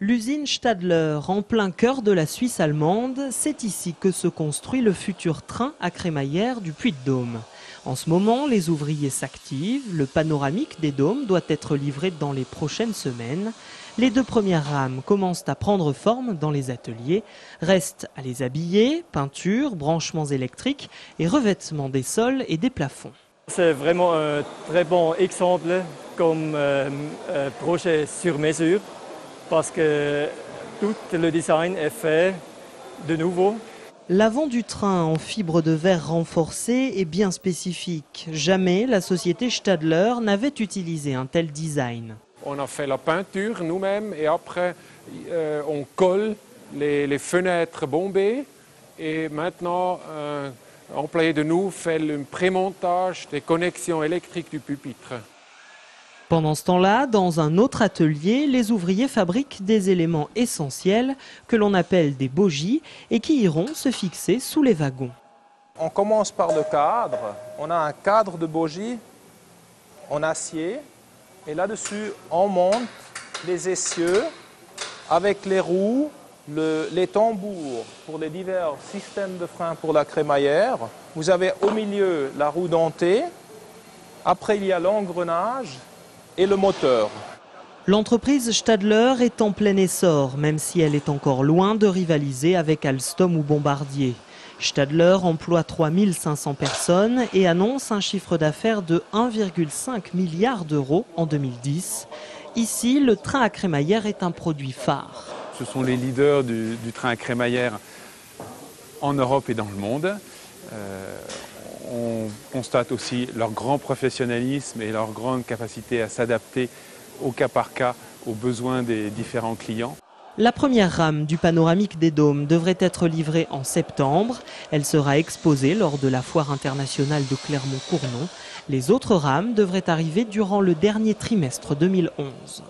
L'usine Stadler, en plein cœur de la Suisse allemande, c'est ici que se construit le futur train à crémaillère du Puy-de-Dôme. En ce moment, les ouvriers s'activent, le panoramique des dômes doit être livré dans les prochaines semaines. Les 2 premières rames commencent à prendre forme dans les ateliers. Reste à les habiller, peinture, branchements électriques et revêtement des sols et des plafonds. C'est vraiment un très bon exemple comme projet sur mesure parce que tout le design est fait de nouveau. L'avant du train en fibre de verre renforcée est bien spécifique. Jamais la société Stadler n'avait utilisé un tel design. On a fait la peinture nous-mêmes et après on colle les fenêtres bombées et maintenant un employé de nous fait le prémontage des connexions électriques du pupitre. Pendant ce temps-là, dans un autre atelier, les ouvriers fabriquent des éléments essentiels que l'on appelle des bogies et qui iront se fixer sous les wagons. On commence par le cadre. On a un cadre de bogies en acier et là-dessus on monte les essieux avec les roues, les tambours pour les divers systèmes de frein pour la crémaillère. Vous avez au milieu la roue dentée, après il y a l'engrenage et le moteur. L'entreprise Stadler est en plein essor, même si elle est encore loin de rivaliser avec Alstom ou Bombardier. Stadler emploie 3500 personnes et annonce un chiffre d'affaires de 1,5 milliard d'euros en 2010. Ici, le train à crémaillère est un produit phare. Ce sont les leaders du train à crémaillère en Europe et dans le monde. On constate aussi leur grand professionnalisme et leur grande capacité à s'adapter au cas par cas aux besoins des différents clients. La première rame du panoramique des dômes devrait être livrée en septembre. Elle sera exposée lors de la foire internationale de Clermont-Cournon. Les autres rames devraient arriver durant le dernier trimestre 2011.